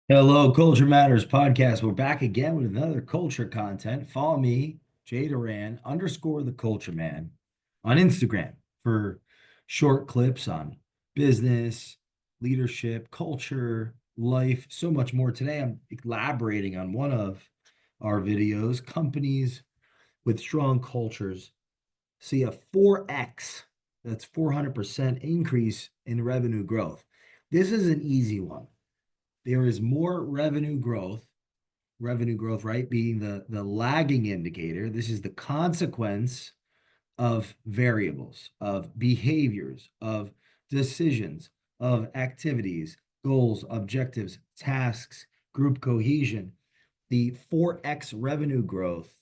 Hello, Culture Matters podcast. We're back again with another culture content. Follow me, Jay Doran, underscore the culture man on Instagram for short clips on business, leadership, culture, life, so much more. Today, I'm elaborating on one of our videos. Companies with strong cultures see a 4x, that's 400% increase in revenue growth. This is an easy one. There is more revenue growth, right? Being the lagging indicator. This is the consequence of variables, of behaviors, of decisions, of activities, goals, objectives, tasks, group cohesion. The 4x revenue growth,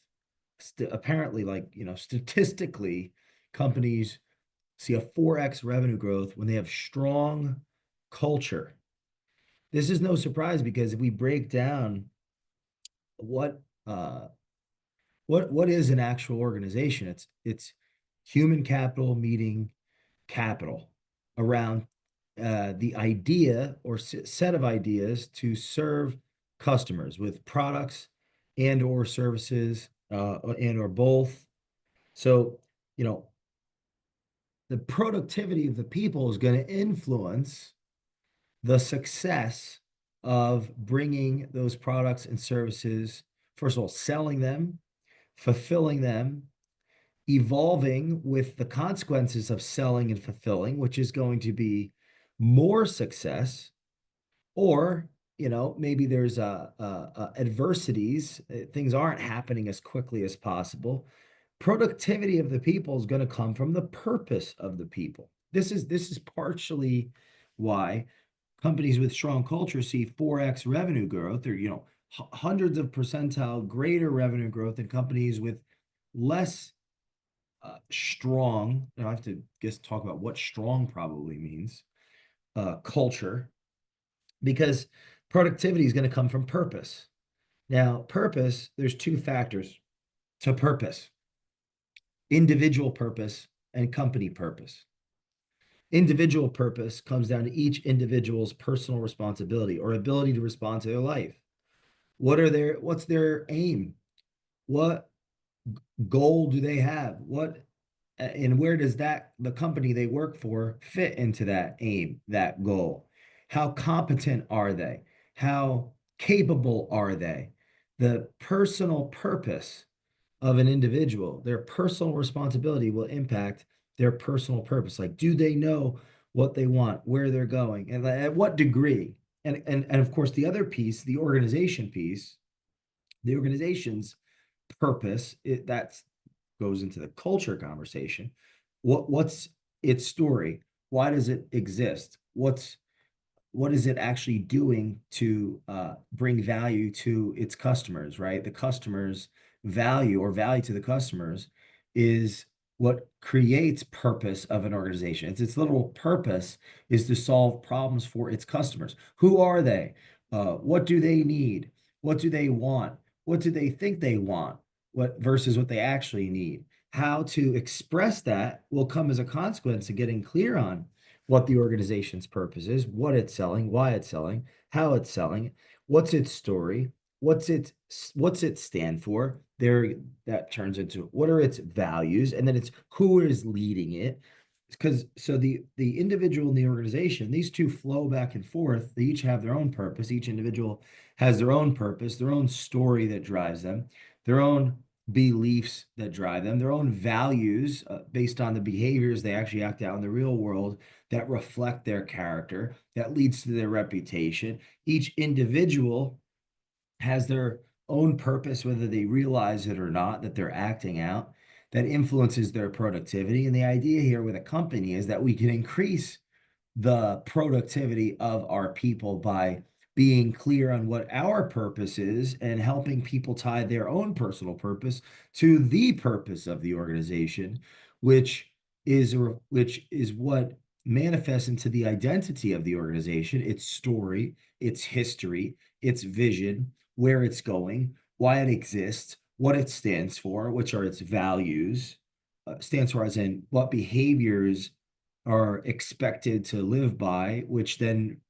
apparently, statistically, companies see a 4x revenue growth when they have strong culture. This is no surprise because if we break down what uh what is an actual organization, it's human capital meeting capital around the idea or set of ideas to serve customers with products and or services and or both. So, you know, the productivity of the people is going to influence the success of bringing those products and services, first of all, selling them, fulfilling them, evolving with the consequences of selling and fulfilling, which is going to be more success, or maybe there's adversities, things aren't happening as quickly as possible. Productivity of the people is going to come from the purpose of the people. This is partially why companies with strong culture see 4x revenue growth, or hundreds of percentile greater revenue growth than companies with less strong. I have to guess talk about what strong probably means. Culture, because productivity is going to come from purpose. Now, purpose, there's two factors to purpose: individual purpose and company purpose. Individual purpose comes down to each individual's personal responsibility or ability to respond to their life. What's their aim? What goal do they have? What and where does the company they work for fit into that aim, that goal? How competent are they? How capable are they? The personal purpose of an individual, their personal responsibility will impact their personal purpose. Like, do they know what they want, where they're going, and at what degree? And of course, the other piece, the organization piece, the organization's purpose, that goes into the culture conversation. What's its story? Why does it exist? What is it actually doing to bring value to its customers, right? The customers' value, or value to the customers, is what creates purpose of an organization. Its literal purpose is to solve problems for its customers. Who are they? What do they need? What do they want? What do they think they want? What versus what they actually need? How to express that will come as a consequence of getting clear on what the organization's purpose is, what it's selling, why it's selling, how it's selling, what's its story, what's it stand for. There, that turns into what are its values, and then it's who is leading it. Because so the individual and the organization, these two flow back and forth. They each have their own purpose. Each individual has their own purpose, their own story that drives them, their own beliefs that drive them, their own values based on the behaviors they actually act out in the real world that reflect their character, that leads to their reputation. Each individual has their own purpose, whether they realize it or not, that they're acting out, that influences their productivity. And the idea here with a company is that we can increase the productivity of our people by being clear on what our purpose is and helping people tie their own personal purpose to the purpose of the organization, which which is what manifests into the identity of the organization, its story, its history, its vision, where it's going, why it exists, what it stands for, which are its values, stands for as in what behaviors are expected to live by, which then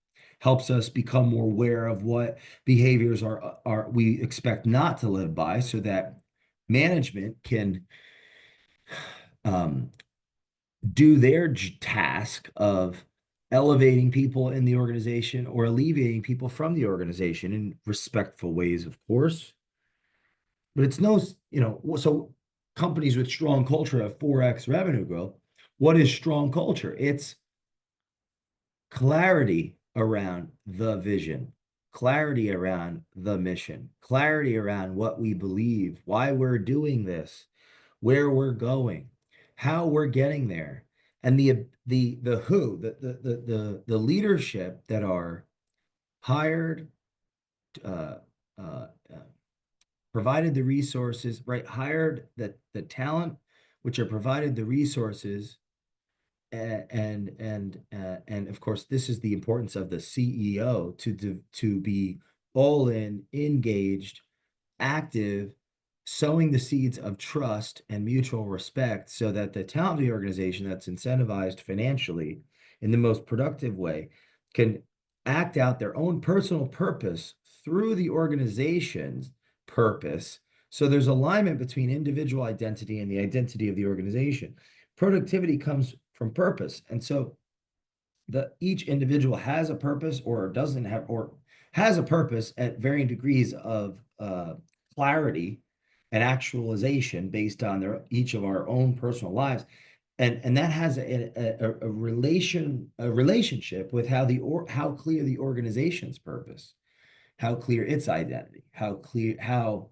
helps us become more aware of what behaviors are we expect not to live by, so that management can um, do their task of elevating people in the organization or alleviating people from the organization in respectful ways, of course. But it's no, so companies with strong culture have 4x revenue growth. What is strong culture? It's clarity around the vision, clarity around the mission, clarity around what we believe, why we're doing this, where we're going, how we're getting there, and the who, the leadership that are hired, uh, uh, uh, provided the resources, right? Hired the talent, which are provided the resources, and of course, this is the importance of the CEO to be all in, engaged, active, sowing the seeds of trust and mutual respect so that the talent of the organization that's incentivized financially in the most productive way can act out their own personal purpose through the organization's purpose. So there's alignment between individual identity and the identity of the organization. Productivity comes from purpose. And so each individual has a purpose or doesn't have, or has a purpose at varying degrees of clarity and actualization based on each of our own personal lives, and that has a relationship with how clear the organization's purpose, how clear its identity, how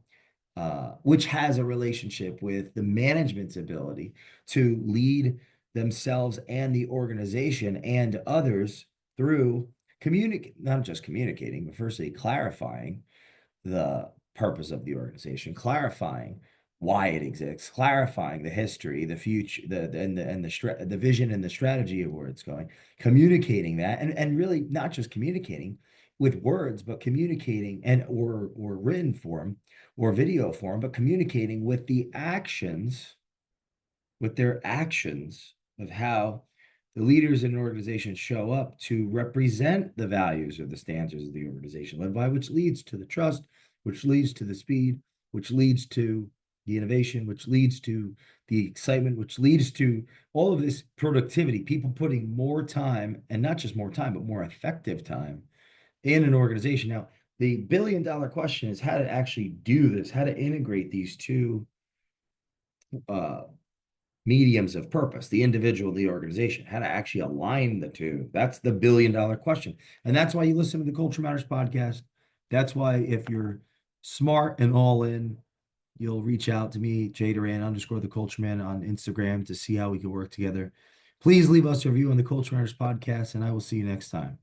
which has a relationship with the management's ability to lead themselves and the organization and others through not just communicating, but firstly clarifying the purpose of the organization, clarifying why it exists, clarifying the history, the future, the vision and the strategy of where it's going, communicating that, and really not just communicating with words, but communicating and or written form or video form, but communicating with the actions, with their actions of how the leaders in an organization show up to represent the values or the standards of the organization led by, which leads to the trust, which leads to the speed, which leads to the innovation, which leads to the excitement, which leads to all of this productivity, people putting more time, and not just more time, but more effective time in an organization. Now, the billion-dollar question is how to actually do this, how to integrate these two uh, mediums of purpose, the individual, the organization, how to actually align the two. That's the billion-dollar question. And that's why you listen to the Culture Matters podcast. That's why if you're smart and all in, you'll reach out to me, Jay Doran _ the Culture Man on Instagram to see how we can work together. Please leave us a review on the Culture Matters podcast, and I will see you next time.